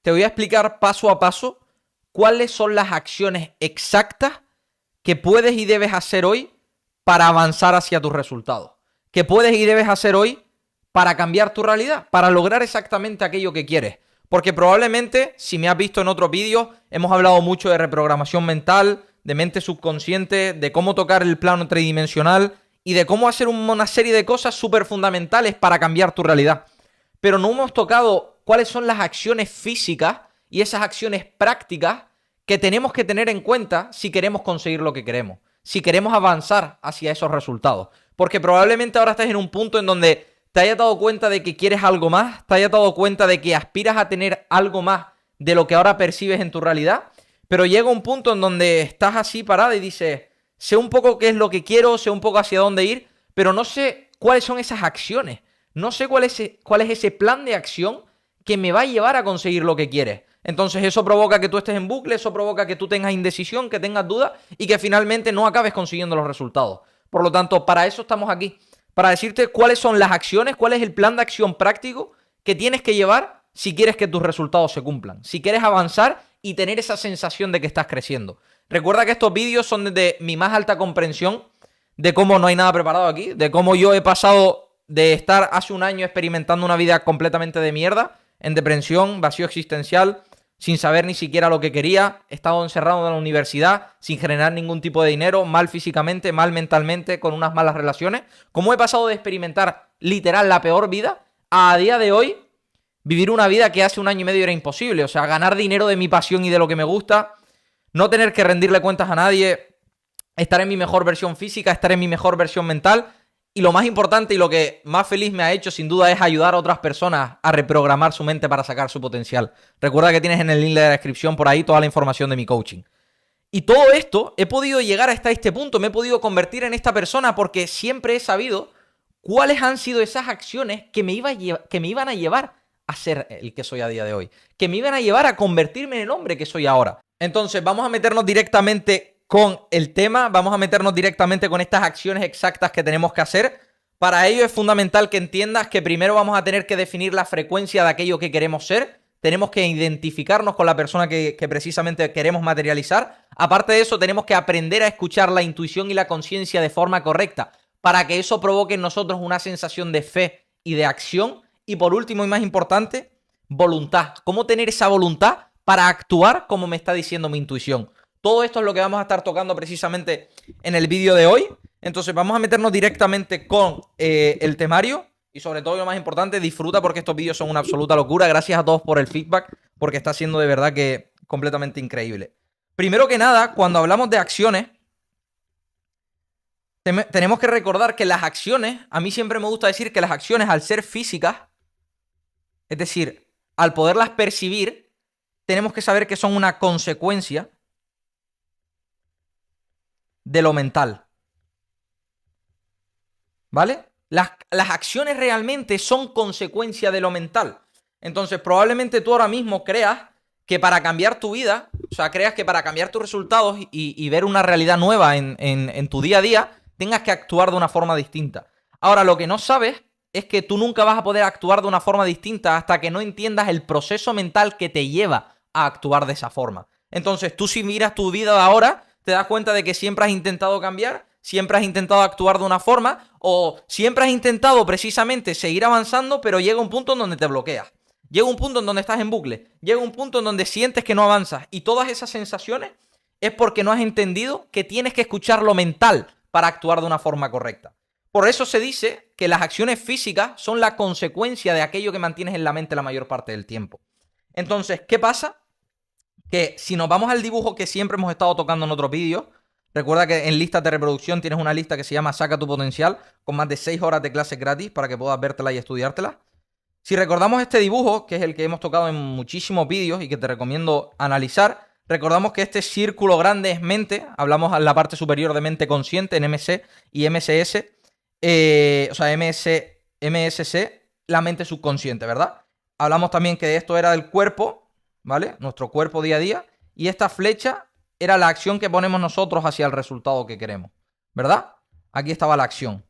te voy a explicar paso a paso cuáles son las acciones exactas que puedes y debes hacer hoy para avanzar hacia tus resultados. Que puedes y debes hacer hoy para cambiar tu realidad, para lograr exactamente aquello que quieres. Porque probablemente, si me has visto en otros vídeos, hemos hablado mucho de reprogramación mental, de mente subconsciente, de cómo tocar el plano tridimensional y de cómo hacer una serie de cosas súper fundamentales para cambiar tu realidad. Pero no hemos tocado cuáles son las acciones físicas y esas acciones prácticas que tenemos que tener en cuenta si queremos conseguir lo que queremos, si queremos avanzar hacia esos resultados. Porque probablemente ahora estás en un punto en donde te hayas dado cuenta de que quieres algo más, te hayas dado cuenta de que aspiras a tener algo más de lo que ahora percibes en tu realidad, pero llega un punto en donde estás así parado y dices, sé un poco qué es lo que quiero, sé un poco hacia dónde ir, pero no sé cuáles son esas acciones, no sé cuál es ese plan de acción que me va a llevar a conseguir lo que quieres. Entonces eso provoca que tú estés en bucle, eso provoca que tú tengas indecisión, que tengas dudas y que finalmente no acabes consiguiendo los resultados. Por lo tanto, para eso estamos aquí, para decirte cuáles son las acciones, cuál es el plan de acción práctico que tienes que llevar si quieres que tus resultados se cumplan, si quieres avanzar y tener esa sensación de que estás creciendo. Recuerda que estos vídeos son desde mi más alta comprensión de cómo no hay nada preparado aquí, de cómo yo he pasado de estar hace un año experimentando una vida completamente de mierda, en depresión, vacío existencial, sin saber ni siquiera lo que quería, he estado encerrado en la universidad, sin generar ningún tipo de dinero, mal físicamente, mal mentalmente, con unas malas relaciones. ¿Cómo he pasado de experimentar literal la peor vida a día de hoy vivir una vida que hace un año y medio era imposible? O sea, ganar dinero de mi pasión y de lo que me gusta, no tener que rendirle cuentas a nadie, estar en mi mejor versión física, estar en mi mejor versión mental. Y lo más importante y lo que más feliz me ha hecho sin duda es ayudar a otras personas a reprogramar su mente para sacar su potencial. Recuerda que tienes en el link de la descripción por ahí toda la información de mi coaching. Y todo esto, he podido llegar hasta este punto, me he podido convertir en esta persona porque siempre he sabido cuáles han sido esas acciones que me iban a llevar a ser el que soy a día de hoy, que me iban a llevar a convertirme en el hombre que soy ahora. Entonces vamos a meternos directamente con el tema, vamos a meternos directamente con estas acciones exactas que tenemos que hacer. Para ello es fundamental que entiendas que primero vamos a tener que definir la frecuencia de aquello que queremos ser. Tenemos que identificarnos con la persona que precisamente queremos materializar. Aparte de eso, tenemos que aprender a escuchar la intuición y la conciencia de forma correcta para que eso provoque en nosotros una sensación de fe y de acción. Y por último y más importante, voluntad. ¿Cómo tener esa voluntad para actuar como me está diciendo mi intuición? Todo esto es lo que vamos a estar tocando precisamente en el vídeo de hoy. Entonces vamos a meternos directamente con el temario. Y sobre todo, lo más importante, disfruta porque estos vídeos son una absoluta locura. Gracias a todos por el feedback, porque está siendo de verdad que completamente increíble. Primero que nada, cuando hablamos de acciones, tenemos que recordar que las acciones, a mí siempre me gusta decir que las acciones, al ser físicas, es decir, al poderlas percibir, tenemos que saber que son una consecuencia de lo mental. ¿Vale? Las acciones realmente son consecuencia de lo mental. Entonces, probablemente tú ahora mismo creas que para cambiar tu vida, o sea, creas que para cambiar tus resultados y ver una realidad nueva en tu día a día, tengas que actuar de una forma distinta. Ahora, lo que no sabes es que tú nunca vas a poder actuar de una forma distinta hasta que no entiendas el proceso mental que te lleva a actuar de esa forma. Entonces, tú si miras tu vida de ahora, te das cuenta de que siempre has intentado cambiar, siempre has intentado actuar de una forma o siempre has intentado precisamente seguir avanzando, pero llega un punto en donde te bloqueas. Llega un punto en donde estás en bucle. Llega un punto en donde sientes que no avanzas. Y todas esas sensaciones es porque no has entendido que tienes que escuchar lo mental para actuar de una forma correcta. Por eso se dice que las acciones físicas son la consecuencia de aquello que mantienes en la mente la mayor parte del tiempo. Entonces, ¿qué pasa? Que si nos vamos al dibujo que siempre hemos estado tocando en otros vídeos, recuerda que en listas de reproducción tienes una lista que se llama Saca tu Potencial, con más de 6 horas de clases gratis para que puedas vértela y estudiártela. Si recordamos este dibujo, que es el que hemos tocado en muchísimos vídeos y que te recomiendo analizar, recordamos que este círculo grande es mente, hablamos en la parte superior de mente consciente, en MC y MSS, o sea, MSC, la mente subconsciente, ¿verdad? Hablamos también que esto era del cuerpo, ¿vale? Nuestro cuerpo día a día, y esta flecha era la acción que ponemos nosotros hacia el resultado que queremos, ¿verdad? Aquí estaba la acción.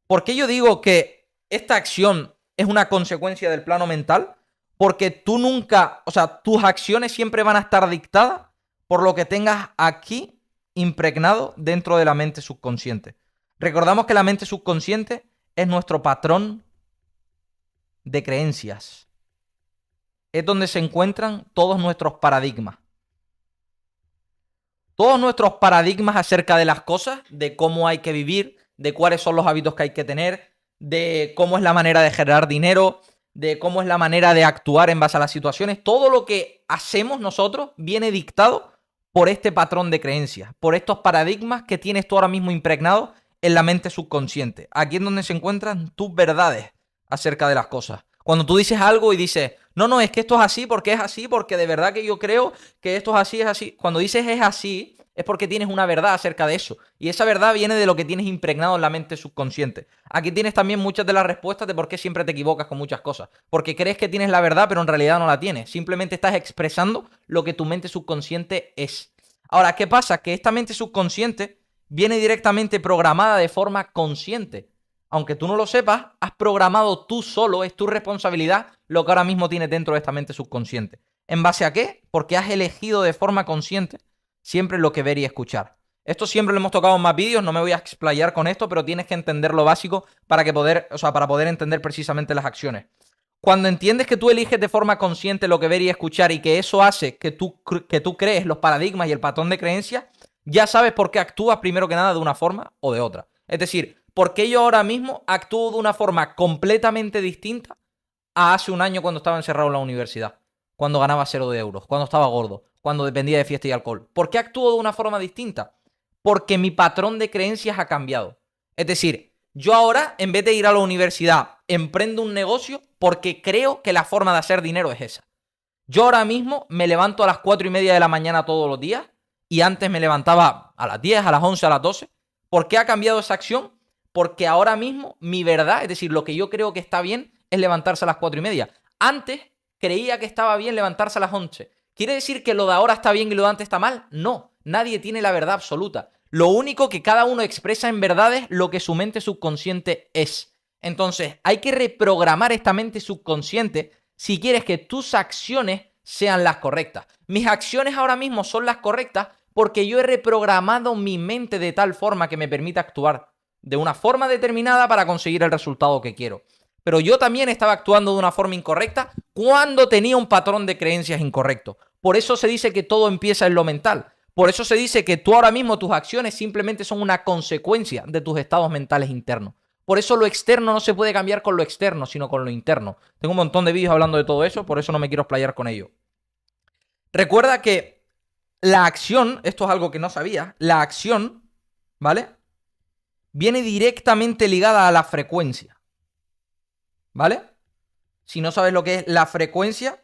¿Por qué yo digo que esta acción es una consecuencia del plano mental? Porque tú nunca, o sea, tus acciones siempre van a estar dictadas por lo que tengas aquí impregnado dentro de la mente subconsciente. Recordamos que la mente subconsciente es nuestro patrón de creencias. Es donde se encuentran todos nuestros paradigmas. Todos nuestros paradigmas acerca de las cosas, de cómo hay que vivir, de cuáles son los hábitos que hay que tener, de cómo es la manera de generar dinero, de cómo es la manera de actuar en base a las situaciones. Todo lo que hacemos nosotros viene dictado por este patrón de creencias, por estos paradigmas que tienes tú ahora mismo impregnados en la mente subconsciente. Aquí es donde se encuentran tus verdades acerca de las cosas. Cuando tú dices algo y dices, no, es que esto es así porque de verdad que yo creo que esto es así. Cuando dices es así, es porque tienes una verdad acerca de eso. Y esa verdad viene de lo que tienes impregnado en la mente subconsciente. Aquí tienes también muchas de las respuestas de por qué siempre te equivocas con muchas cosas. Porque crees que tienes la verdad, pero en realidad no la tienes. Simplemente estás expresando lo que tu mente subconsciente es. Ahora, ¿qué pasa? Que esta mente subconsciente viene directamente programada de forma consciente. Aunque tú no lo sepas, has programado tú solo, es tu responsabilidad lo que ahora mismo tienes dentro de esta mente subconsciente. ¿En base a qué? Porque has elegido de forma consciente siempre lo que ver y escuchar. Esto siempre lo hemos tocado en más vídeos, no me voy a explayar con esto, pero tienes que entender lo básico para poder entender precisamente las acciones. Cuando entiendes que tú eliges de forma consciente lo que ver y escuchar y que eso hace que tú crees los paradigmas y el patrón de creencia, ya sabes por qué actúas primero que nada de una forma o de otra. Es decir, por qué yo ahora mismo actúo de una forma completamente distinta a hace un año cuando estaba encerrado en la universidad, cuando ganaba 0 euros, cuando estaba gordo, cuando dependía de fiesta y alcohol. ¿Por qué actúo de una forma distinta? Porque mi patrón de creencias ha cambiado. Es decir, yo ahora, en vez de ir a la universidad, emprendo un negocio porque creo que la forma de hacer dinero es esa. Yo ahora mismo me levanto a las 4:30 de la mañana todos los días y antes me levantaba a las 10, a las 11, a las 12. ¿Por qué ha cambiado esa acción? Porque ahora mismo mi verdad, es decir, lo que yo creo que está bien es levantarse a las 4:30. Antes creía que estaba bien levantarse a las 11. ¿Quiere decir que lo de ahora está bien y lo de antes está mal? No, nadie tiene la verdad absoluta. Lo único que cada uno expresa en verdad es lo que su mente subconsciente es. Entonces, hay que reprogramar esta mente subconsciente si quieres que tus acciones sean las correctas. Mis acciones ahora mismo son las correctas porque yo he reprogramado mi mente de tal forma que me permite actuar de una forma determinada para conseguir el resultado que quiero. Pero yo también estaba actuando de una forma incorrecta cuando tenía un patrón de creencias incorrecto. Por eso se dice que todo empieza en lo mental. Por eso se dice que tú ahora mismo tus acciones simplemente son una consecuencia de tus estados mentales internos. Por eso lo externo no se puede cambiar con lo externo, sino con lo interno. Tengo un montón de vídeos hablando de todo eso, por eso no me quiero explayar con ello. Recuerda que la acción, esto es algo que no sabía, la acción, ¿vale? Viene directamente ligada a la frecuencia. ¿Vale? Si no sabes lo que es la frecuencia,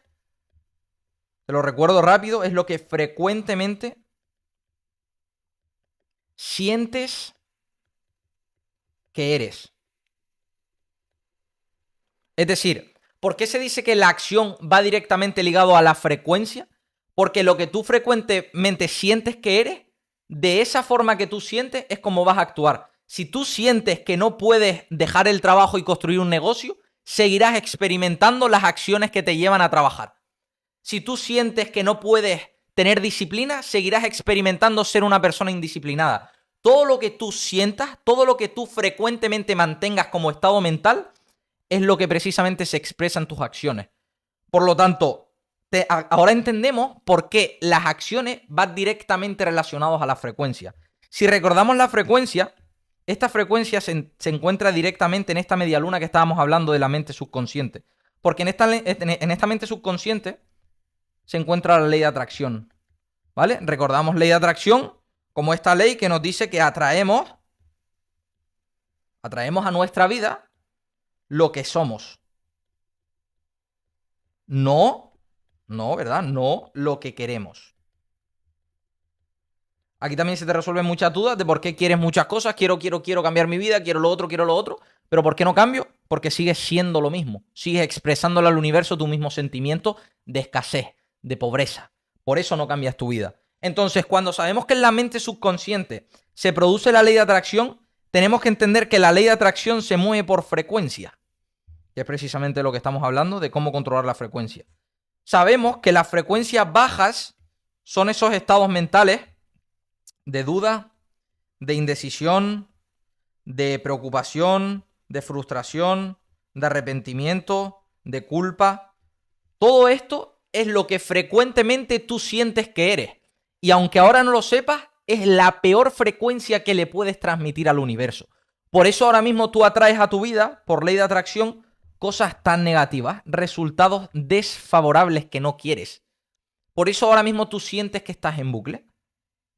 te lo recuerdo rápido, es lo que frecuentemente sientes que eres. Es decir, ¿por qué se dice que la acción va directamente ligado a la frecuencia? Porque lo que tú frecuentemente sientes que eres, de esa forma que tú sientes es como vas a actuar. Si tú sientes que no puedes dejar el trabajo y construir un negocio, seguirás experimentando las acciones que te llevan a trabajar. Si tú sientes que no puedes tener disciplina, seguirás experimentando ser una persona indisciplinada. Todo lo que tú sientas, todo lo que tú frecuentemente mantengas como estado mental, es lo que precisamente se expresa en tus acciones. Por lo tanto, ahora entendemos por qué las acciones van directamente relacionadas a la frecuencia. Si recordamos la frecuencia, esta frecuencia se encuentra directamente en esta media luna que estábamos hablando de la mente subconsciente. Porque en esta mente subconsciente se encuentra la ley de atracción. ¿Vale? Recordamos ley de atracción como esta ley que nos dice que atraemos a nuestra vida lo que somos. No, ¿verdad? No lo que queremos. Aquí también se te resuelven muchas dudas de por qué quieres muchas cosas. Quiero cambiar mi vida, quiero lo otro. Pero ¿por qué no cambio? Porque sigues siendo lo mismo. Sigues expresándole al universo tu mismo sentimiento de escasez, de pobreza. Por eso no cambias tu vida. Entonces, cuando sabemos que en la mente subconsciente se produce la ley de atracción, tenemos que entender que la ley de atracción se mueve por frecuencia. que es precisamente lo que estamos hablando, de cómo controlar la frecuencia. Sabemos que las frecuencias bajas son esos estados mentales de duda, de indecisión, de preocupación, de frustración, de arrepentimiento, de culpa. Todo esto es lo que frecuentemente tú sientes que eres. Y aunque ahora no lo sepas, es la peor frecuencia que le puedes transmitir al universo. Por eso ahora mismo tú atraes a tu vida, por ley de atracción, cosas tan negativas, resultados desfavorables que no quieres. Por eso ahora mismo tú sientes que estás en bucle.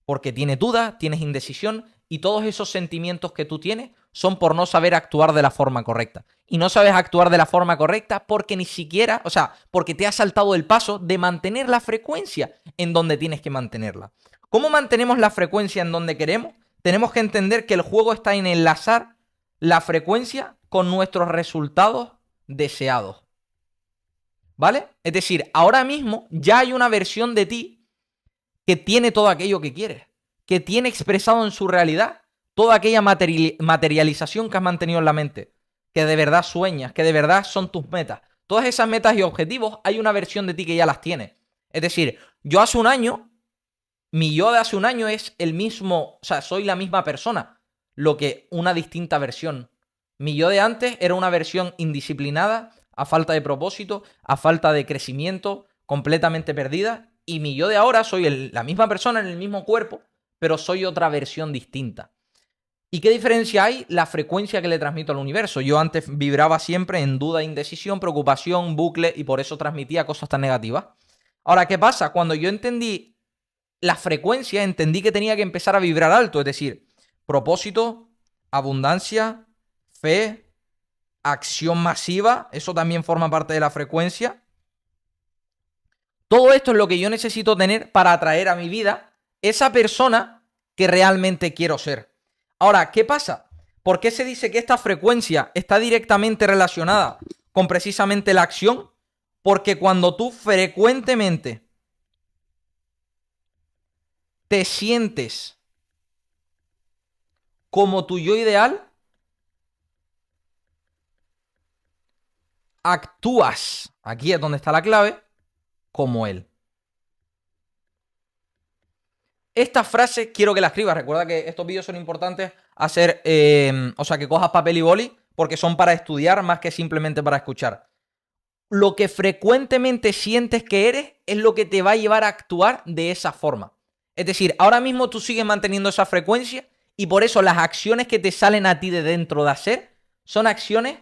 Porque tienes duda, tienes indecisión y todos esos sentimientos que tú tienes son por no saber actuar de la forma correcta. Y no sabes actuar de la forma correcta porque ni siquiera, o sea, porque te has saltado el paso de mantener la frecuencia en donde tienes que mantenerla. ¿Cómo mantenemos la frecuencia en donde queremos? Tenemos que entender que el juego está en enlazar la frecuencia con nuestros resultados deseados. ¿Vale? Es decir, ahora mismo ya hay una versión de ti que tiene todo aquello que quieres, que tiene expresado en su realidad toda aquella materialización que has mantenido en la mente, que de verdad sueñas, que de verdad son tus metas. Todas esas metas y objetivos, hay una versión de ti que ya las tiene. Es decir, yo hace un año, mi yo de hace un año es el mismo, o sea, soy la misma persona, lo que una distinta versión. Mi yo de antes era una versión indisciplinada, a falta de propósito, a falta de crecimiento, completamente perdida. Y mi yo de ahora soy la misma persona en el mismo cuerpo, pero soy otra versión distinta. ¿Y qué diferencia hay? La frecuencia que le transmito al universo. Yo antes vibraba siempre en duda, indecisión, preocupación, bucle, y por eso transmitía cosas tan negativas. Ahora, ¿qué pasa? Cuando yo entendí la frecuencia, entendí que tenía que empezar a vibrar alto, es decir, propósito, abundancia, fe, acción masiva, eso también forma parte de la frecuencia. Todo esto es lo que yo necesito tener para atraer a mi vida esa persona que realmente quiero ser. Ahora, ¿qué pasa? ¿Por qué se dice que esta frecuencia está directamente relacionada con precisamente la acción? Porque cuando tú frecuentemente te sientes como tu yo ideal, actúas, aquí es donde está la clave, como él. Esta frase quiero que la escribas. Recuerda que estos vídeos son importantes hacer, o sea, que cojas papel y boli, porque son para estudiar más que simplemente para escuchar. Lo que frecuentemente sientes que eres es lo que te va a llevar a actuar de esa forma. Es decir, ahora mismo tú sigues manteniendo esa frecuencia y por eso las acciones que te salen a ti de dentro de hacer son acciones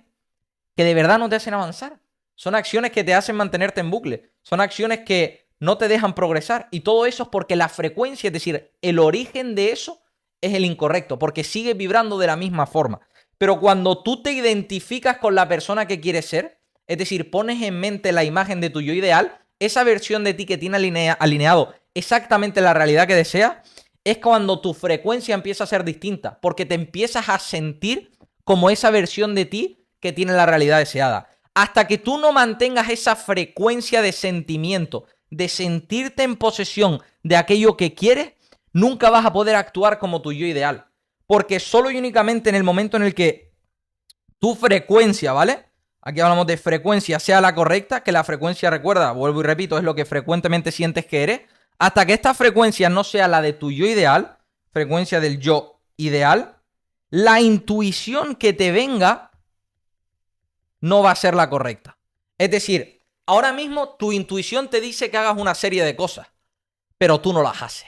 que de verdad no te hacen avanzar. Son acciones que te hacen mantenerte en bucle. Son acciones que no te dejan progresar. Y todo eso es porque la frecuencia, es decir, el origen de eso es el incorrecto, porque sigues vibrando de la misma forma. Pero cuando tú te identificas con la persona que quieres ser, es decir, pones en mente la imagen de tu yo ideal, esa versión de ti que tiene alineado exactamente la realidad que deseas, es cuando tu frecuencia empieza a ser distinta, porque te empiezas a sentir como esa versión de ti que tiene la realidad deseada. Hasta que tú no mantengas esa frecuencia de sentimiento, de sentirte en posesión de aquello que quieres, nunca vas a poder actuar como tu yo ideal. Porque solo y únicamente en el momento en el que tu frecuencia, ¿vale? Aquí hablamos de frecuencia, sea la correcta, que la frecuencia, recuerda, vuelvo y repito, es lo que frecuentemente sientes que eres. Hasta que esta frecuencia no sea la de tu yo ideal, frecuencia del yo ideal, la intuición que te venga no va a ser la correcta. Es decir, ahora mismo tu intuición te dice que hagas una serie de cosas, pero tú no las haces.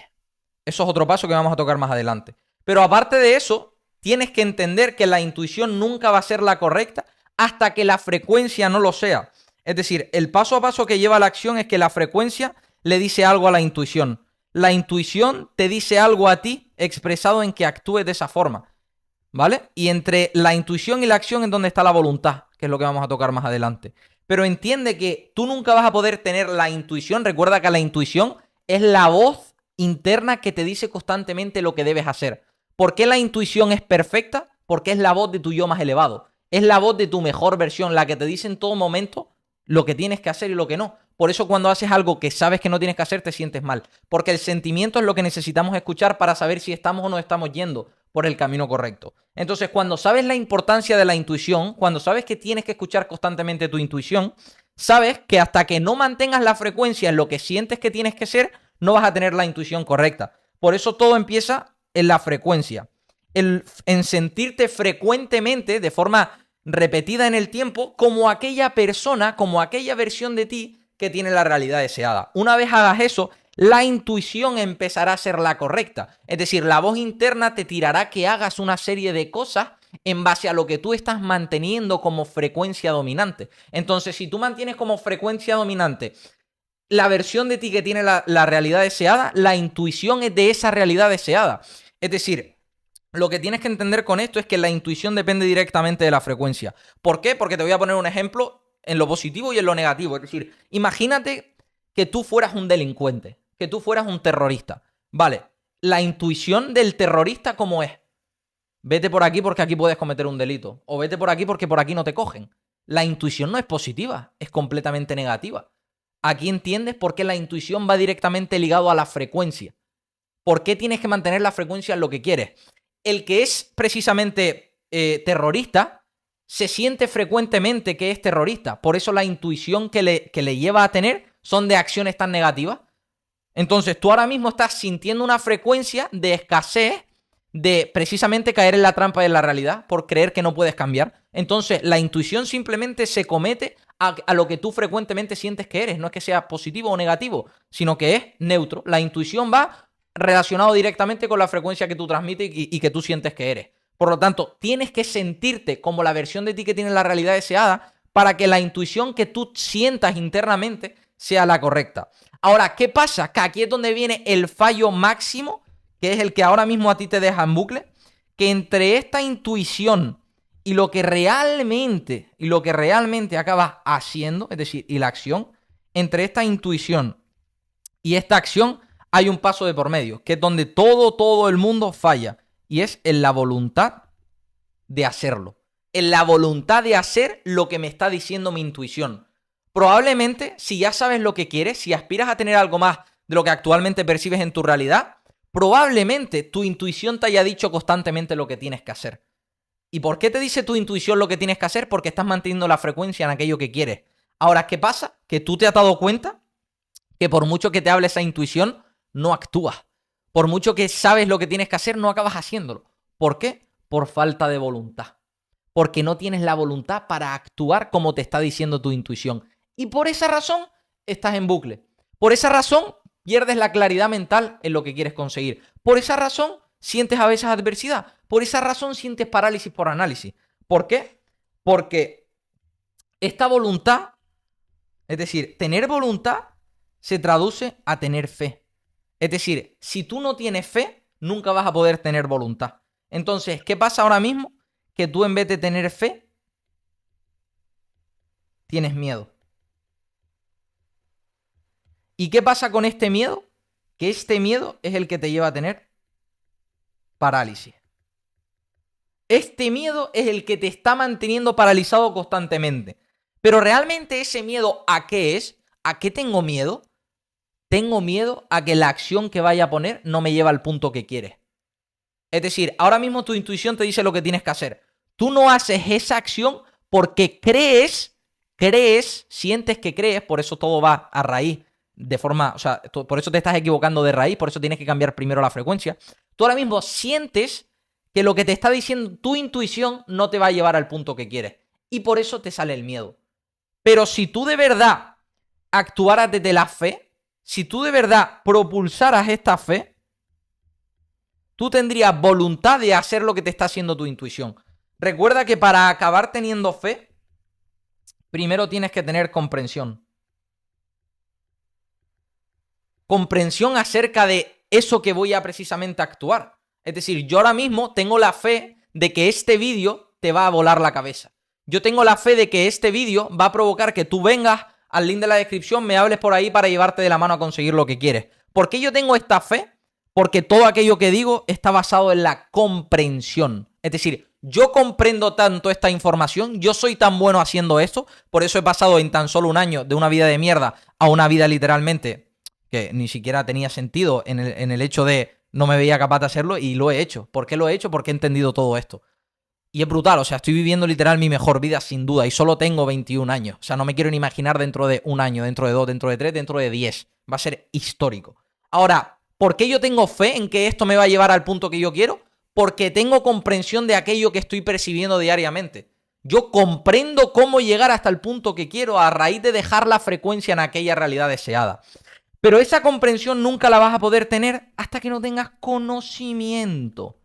Eso es otro paso que vamos a tocar más adelante. Pero aparte de eso, tienes que entender que la intuición nunca va a ser la correcta hasta que la frecuencia no lo sea. Es decir, el paso a paso que lleva la acción es que la frecuencia le dice algo a la intuición. La intuición te dice algo a ti expresado en que actúes de esa forma, ¿vale? Y entre la intuición y la acción es donde está la voluntad, que es lo que vamos a tocar más adelante. Pero entiende que tú nunca vas a poder tener la intuición. Recuerda que la intuición es la voz interna que te dice constantemente lo que debes hacer. ¿Por qué la intuición es perfecta? Porque es la voz de tu yo más elevado. Es la voz de tu mejor versión, la que te dice en todo momento lo que tienes que hacer y lo que no. Por eso cuando haces algo que sabes que no tienes que hacer, te sientes mal. Porque el sentimiento es lo que necesitamos escuchar para saber si estamos o no estamos yendo por el camino correcto. Entonces, cuando sabes la importancia de la intuición, cuando sabes que tienes que escuchar constantemente tu intuición, sabes que hasta que no mantengas la frecuencia en lo que sientes que tienes que ser, no vas a tener la intuición correcta. Por eso todo empieza en la frecuencia. En sentirte frecuentemente, de forma repetida en el tiempo, como aquella persona, como aquella versión de ti que tiene la realidad deseada. Una vez hagas eso, la intuición empezará a ser la correcta. Es decir, la voz interna te tirará que hagas una serie de cosas en base a lo que tú estás manteniendo como frecuencia dominante. Entonces, si tú mantienes como frecuencia dominante la versión de ti que tiene la realidad deseada, la intuición es de esa realidad deseada. Es decir, lo que tienes que entender con esto es que la intuición depende directamente de la frecuencia. ¿Por qué? Porque te voy a poner un ejemplo en lo positivo y en lo negativo. Es decir, imagínate que tú fueras un delincuente, que tú fueras un terrorista. Vale, la intuición del terrorista, ¿cómo es? Vete por aquí porque aquí puedes cometer un delito. O vete por aquí porque por aquí no te cogen. La intuición no es positiva, es completamente negativa. Aquí entiendes por qué la intuición va directamente ligado a la frecuencia. ¿Por qué tienes que mantener la frecuencia en lo que quieres? El que es precisamente terrorista se siente frecuentemente que es terrorista. Por eso la intuición que le lleva a tener son de acciones tan negativas. Entonces tú ahora mismo estás sintiendo una frecuencia de escasez, de precisamente caer en la trampa de la realidad por creer que no puedes cambiar. Entonces la intuición simplemente se comete a lo que tú frecuentemente sientes que eres. No es que sea positivo o negativo, sino que es neutro. La intuición va relacionado directamente con la frecuencia que tú transmites y que tú sientes que eres. Por lo tanto, tienes que sentirte como la versión de ti que tiene la realidad deseada para que la intuición que tú sientas internamente sea la correcta. Ahora, ¿qué pasa? Que aquí es donde viene el fallo máximo, que es el que ahora mismo a ti te deja en bucle, que entre esta intuición y lo que realmente acabas haciendo, es decir, y la acción, entre esta intuición y esta acción hay un paso de por medio, que es donde todo el mundo falla, y es en la voluntad de hacerlo, en la voluntad de hacer lo que me está diciendo mi intuición. Probablemente, si ya sabes lo que quieres, si aspiras a tener algo más de lo que actualmente percibes en tu realidad, probablemente tu intuición te haya dicho constantemente lo que tienes que hacer. ¿Y por qué te dice tu intuición lo que tienes que hacer? Porque estás manteniendo la frecuencia en aquello que quieres. Ahora, ¿qué pasa? Que tú te has dado cuenta que por mucho que te hable esa intuición, no actúas. Por mucho que sabes lo que tienes que hacer, no acabas haciéndolo. ¿Por qué? Por falta de voluntad. Porque no tienes la voluntad para actuar como te está diciendo tu intuición. Y por esa razón estás en bucle. Por esa razón pierdes la claridad mental en lo que quieres conseguir. Por esa razón sientes a veces adversidad. Por esa razón sientes parálisis por análisis. ¿Por qué? Porque esta voluntad, es decir, tener voluntad se traduce a tener fe. Es decir, si tú no tienes fe, nunca vas a poder tener voluntad. Entonces, ¿qué pasa ahora mismo? Que tú en vez de tener fe, tienes miedo. ¿Y qué pasa con este miedo? Que este miedo es el que te lleva a tener parálisis. Este miedo es el que te está manteniendo paralizado constantemente. Pero realmente ese miedo, ¿a qué es? ¿A qué tengo miedo? Tengo miedo a que la acción que vaya a poner no me lleve al punto que quieres. Es decir, ahora mismo tu intuición te dice lo que tienes que hacer. Tú no haces esa acción porque sientes que crees, por eso todo va a raíz de forma, o sea, por eso te estás equivocando de raíz, por eso tienes que cambiar primero la frecuencia. Tú ahora mismo sientes que lo que te está diciendo tu intuición no te va a llevar al punto que quieres. Y por eso te sale el miedo. Pero si tú de verdad actuaras desde la fe, si tú de verdad propulsaras esta fe, tú tendrías voluntad de hacer lo que te está haciendo tu intuición. Recuerda que para acabar teniendo fe, primero tienes que tener comprensión. Comprensión acerca de eso que voy a precisamente actuar. Es decir, yo ahora mismo tengo la fe de que este vídeo te va a volar la cabeza. Yo tengo la fe de que este vídeo va a provocar que tú vengas al link de la descripción, me hables por ahí para llevarte de la mano a conseguir lo que quieres. ¿Por qué yo tengo esta fe? Porque todo aquello que digo está basado en la comprensión. Es decir, yo comprendo tanto esta información, yo soy tan bueno haciendo esto, por eso he pasado en tan solo un año de una vida de mierda a una vida literalmente que ni siquiera tenía sentido en el hecho de no me veía capaz de hacerlo y lo he hecho. ¿Por qué lo he hecho? Porque he entendido todo esto. Y es brutal, o sea, estoy viviendo literal mi mejor vida sin duda y solo tengo 21 años. O sea, no me quiero ni imaginar dentro de un año, dentro de 2, dentro de 3, dentro de 10. Va a ser histórico. Ahora, ¿por qué yo tengo fe en que esto me va a llevar al punto que yo quiero? Porque tengo comprensión de aquello que estoy percibiendo diariamente. Yo comprendo cómo llegar hasta el punto que quiero a raíz de dejar la frecuencia en aquella realidad deseada. Pero esa comprensión nunca la vas a poder tener hasta que no tengas conocimiento.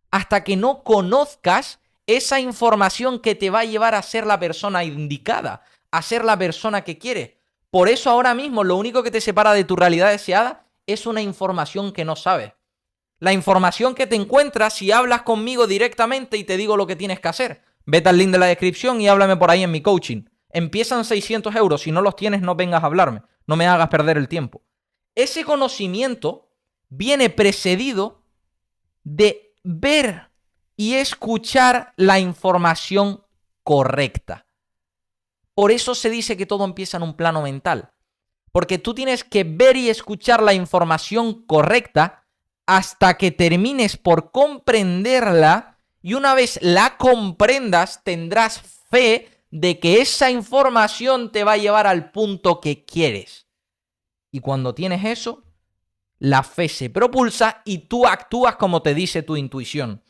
Hasta que no conozcas esa información que te va a llevar a ser la persona indicada, a ser la persona que quieres. Por eso ahora mismo lo único que te separa de tu realidad deseada es una información que no sabes. La información que te encuentras si hablas conmigo directamente y te digo lo que tienes que hacer. Vete al link de la descripción y háblame por ahí en mi coaching. Empiezan 600 euros. Si no los tienes, no vengas a hablarme. No me hagas perder el tiempo. Ese conocimiento viene precedido de ver y escuchar la información correcta. Por eso se dice que todo empieza en un plano mental. Porque tú tienes que ver y escuchar la información correcta hasta que termines por comprenderla y una vez la comprendas tendrás fe de que esa información te va a llevar al punto que quieres. Y cuando tienes eso, la fe se propulsa y tú actúas como te dice tu intuición.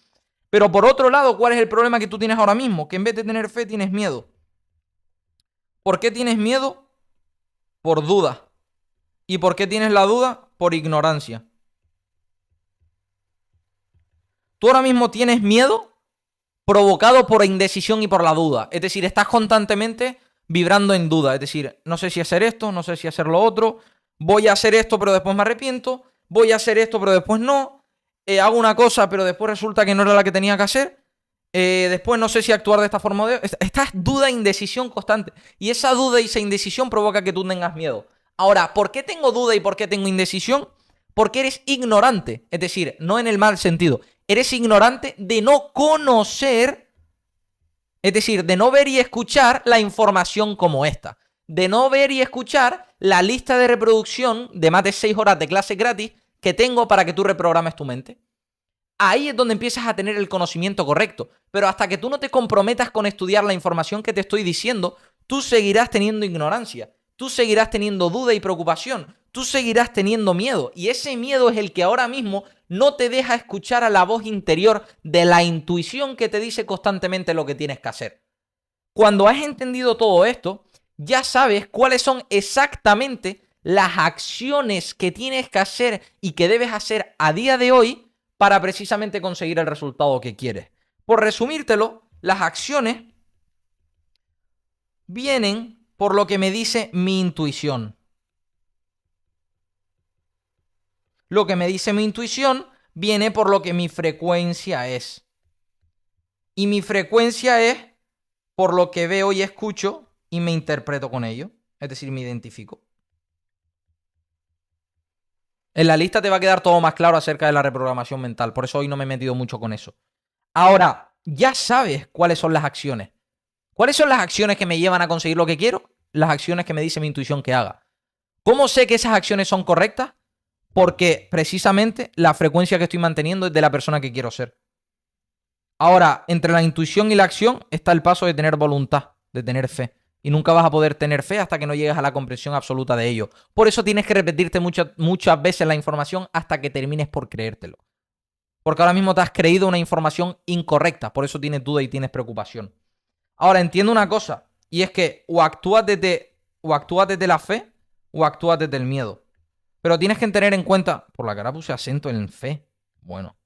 Pero por otro lado, ¿cuál es el problema que tú tienes ahora mismo? Que en vez de tener fe tienes miedo. ¿Por qué tienes miedo? Por duda. ¿Y por qué tienes la duda? Por ignorancia. Tú ahora mismo tienes miedo provocado por indecisión y por la duda. Es decir, estás constantemente vibrando en duda. Es decir, no sé si hacer esto, no sé si hacer lo otro. Voy a hacer esto, pero después me arrepiento. Voy a hacer esto, pero después no. Hago una cosa, pero después resulta que no era la que tenía que hacer. Después no sé si actuar de esta forma o de... Estás duda e indecisión constante. Y esa duda y esa indecisión provoca que tú tengas miedo. Ahora, ¿por qué tengo duda y por qué tengo indecisión? Porque eres ignorante. Es decir, no en el mal sentido. Eres ignorante de no conocer, es decir, de no ver y escuchar la información como esta. De no ver y escuchar la lista de reproducción de más de 6 horas de clase gratis que tengo para que tú reprogrames tu mente. Ahí es donde empiezas a tener el conocimiento correcto. Pero hasta que tú no te comprometas con estudiar la información que te estoy diciendo, tú seguirás teniendo ignorancia. Tú seguirás teniendo duda y preocupación. Tú seguirás teniendo miedo. Y ese miedo es el que ahora mismo no te deja escuchar a la voz interior de la intuición que te dice constantemente lo que tienes que hacer. Cuando has entendido todo esto, ya sabes cuáles son exactamente las acciones que tienes que hacer y que debes hacer a día de hoy para precisamente conseguir el resultado que quieres. Por resumírtelo, las acciones vienen por lo que me dice mi intuición. Lo que me dice mi intuición viene por lo que mi frecuencia es. Y mi frecuencia es por lo que veo y escucho y me interpreto con ello. Es decir, me identifico. En la lista te va a quedar todo más claro acerca de la reprogramación mental. Por eso hoy no me he metido mucho con eso. Ahora, ya sabes cuáles son las acciones. ¿Cuáles son las acciones que me llevan a conseguir lo que quiero? Las acciones que me dice mi intuición que haga. ¿Cómo sé que esas acciones son correctas? Porque precisamente la frecuencia que estoy manteniendo es de la persona que quiero ser. Ahora, entre la intuición y la acción está el paso de tener voluntad, de tener fe. Y nunca vas a poder tener fe hasta que no llegues a la comprensión absoluta de ello. Por eso tienes que repetirte muchas veces la información hasta que termines por creértelo. Porque ahora mismo te has creído una información incorrecta. Por eso tienes duda y tienes preocupación. Ahora, entiendo una cosa. Y es que o actúas desde la fe o actúas desde el miedo. Pero tienes que tener en cuenta... Por la cara puse acento en fe. Bueno,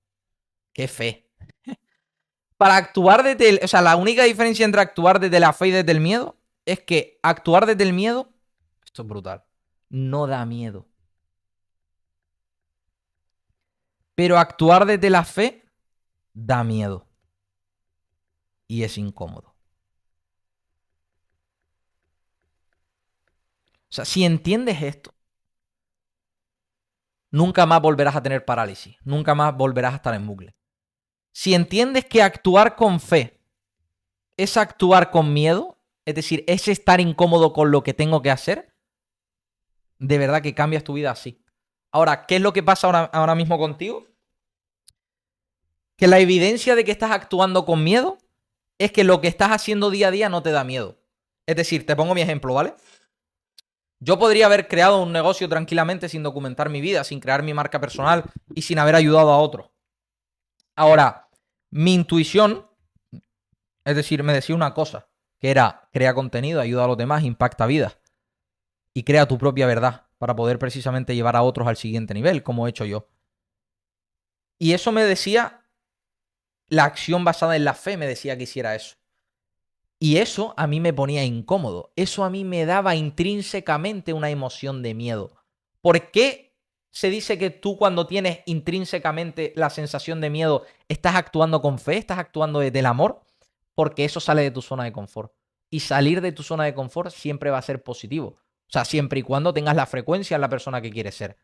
¿qué fe? Para actuar desde el... O sea, la única diferencia entre actuar desde la fe y desde el miedo es que actuar desde el miedo... Esto es brutal. No da miedo. Pero actuar desde la fe da miedo. Y es incómodo. O sea, si entiendes esto, nunca más volverás a tener parálisis. Nunca más volverás a estar en bucle. Si entiendes que actuar con fe es actuar con miedo, es decir, es estar incómodo con lo que tengo que hacer, de verdad que cambias tu vida así. Ahora, ¿qué es lo que pasa ahora mismo contigo? que la evidencia de que estás actuando con miedo es que lo que estás haciendo día a día no te da miedo. Es decir, te pongo mi ejemplo, ¿vale? Yo podría haber creado un negocio tranquilamente sin documentar mi vida, sin crear mi marca personal y sin haber ayudado a otros. Ahora, mi intuición, es decir, me decía una cosa, que era crea contenido, ayuda a los demás, impacta vidas y crea tu propia verdad para poder precisamente llevar a otros al siguiente nivel, como he hecho yo. Y eso me decía, la acción basada en la fe me decía que hiciera eso. Y eso a mí me ponía incómodo. Eso a mí me daba intrínsecamente una emoción de miedo. ¿Por qué se dice que tú cuando tienes intrínsecamente la sensación de miedo estás actuando con fe, estás actuando desde el amor? Porque eso sale de tu zona de confort. Y salir de tu zona de confort siempre va a ser positivo. O sea, siempre y cuando tengas la frecuencia en la persona que quieres ser.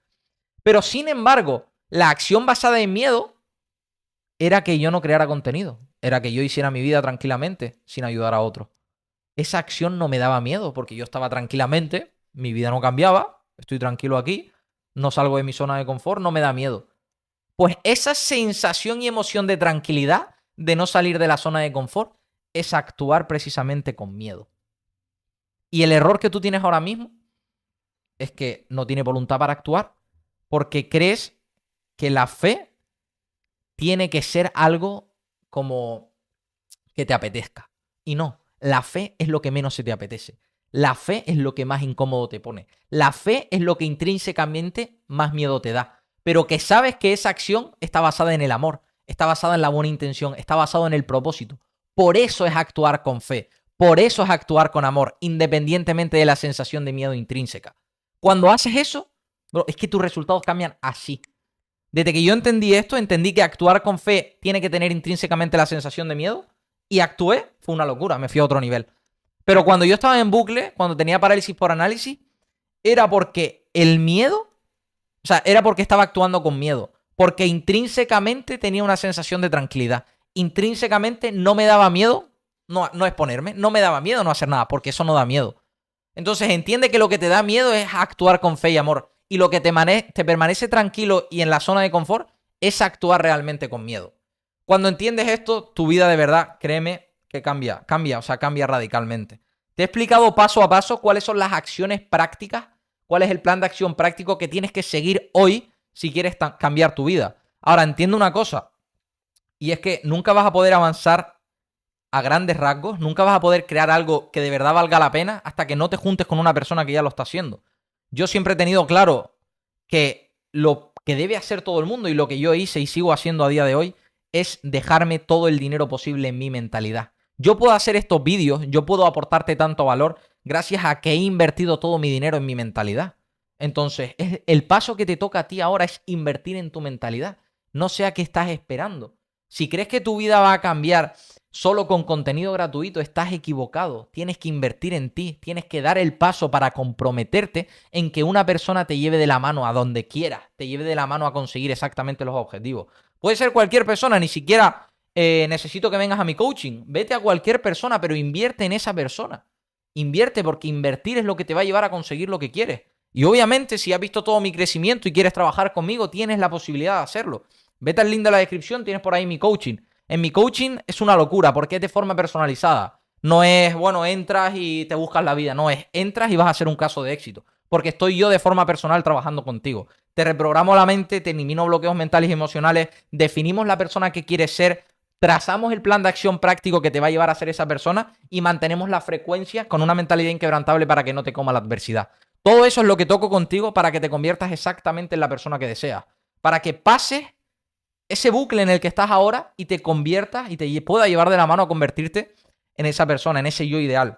Pero sin embargo, la acción basada en miedo era que yo no creara contenido. Era que yo hiciera mi vida tranquilamente sin ayudar a otros. Esa acción no me daba miedo porque yo estaba tranquilamente, mi vida no cambiaba, estoy tranquilo aquí, no salgo de mi zona de confort, no me da miedo. Pues esa sensación y emoción de tranquilidad, de no salir de la zona de confort, es actuar precisamente con miedo. Y el error que tú tienes ahora mismo es que no tienes voluntad para actuar porque crees que la fe tiene que ser algo como que te apetezca. Y no, la fe es lo que menos se te apetece. La fe es lo que más incómodo te pone. La fe es lo que intrínsecamente más miedo te da. Pero que sabes que esa acción está basada en el amor, está basada en la buena intención, está basada en el propósito. Por eso es actuar con fe. Por eso es actuar con amor, independientemente de la sensación de miedo intrínseca. Cuando haces eso, bro, es que tus resultados cambian así. Desde que yo entendí esto, entendí que actuar con fe tiene que tener intrínsecamente la sensación de miedo y actué, fue una locura, me fui a otro nivel. Pero cuando yo estaba en bucle, cuando tenía parálisis por análisis, era porque el miedo, o sea, era porque estaba actuando con miedo, porque intrínsecamente tenía una sensación de tranquilidad. Intrínsecamente no me daba miedo no exponerme, no me daba miedo no hacer nada, porque eso no da miedo. Entonces entiende que lo que te da miedo es actuar con fe y amor. Y lo que te permanece tranquilo y en la zona de confort es actuar realmente con miedo. Cuando entiendes esto, tu vida de verdad, créeme, que cambia radicalmente. Te he explicado paso a paso cuáles son las acciones prácticas, cuál es el plan de acción práctico que tienes que seguir hoy si quieres cambiar tu vida. Ahora, entiendo una cosa, y es que nunca vas a poder avanzar a grandes rasgos, nunca vas a poder crear algo que de verdad valga la pena hasta que no te juntes con una persona que ya lo está haciendo. Yo siempre he tenido claro que lo que debe hacer todo el mundo y lo que yo hice y sigo haciendo a día de hoy es dejarme todo el dinero posible en mi mentalidad. Yo puedo hacer estos vídeos, yo puedo aportarte tanto valor gracias a que he invertido todo mi dinero en mi mentalidad. Entonces, el paso que te toca a ti ahora es invertir en tu mentalidad. No sé a qué estás esperando. Si crees que tu vida va a cambiar solo con contenido gratuito, estás equivocado. Tienes que invertir en ti, tienes que dar el paso para comprometerte en que una persona te lleve de la mano a donde quieras, te lleve de la mano a conseguir exactamente los objetivos. Puede ser cualquier persona, ni siquiera necesito que vengas a mi coaching. Vete a cualquier persona, pero invierte en esa persona. Invierte porque invertir es lo que te va a llevar a conseguir lo que quieres. Y obviamente si has visto todo mi crecimiento y quieres trabajar conmigo, tienes la posibilidad de hacerlo. Vete al link de la descripción, tienes por ahí mi coaching. En mi coaching es una locura porque es de forma personalizada. No es, bueno, entras y te buscas la vida. No, es entras y vas a hacer un caso de éxito. Porque estoy yo de forma personal trabajando contigo. Te reprogramo la mente, te elimino bloqueos mentales y emocionales, definimos la persona que quieres ser, trazamos el plan de acción práctico que te va a llevar a ser esa persona y mantenemos la frecuencia con una mentalidad inquebrantable para que no te coma la adversidad. Todo eso es lo que toco contigo para que te conviertas exactamente en la persona que deseas. Para que pases ese bucle en el que estás ahora y te conviertas y te pueda llevar de la mano a convertirte en esa persona, en ese yo ideal.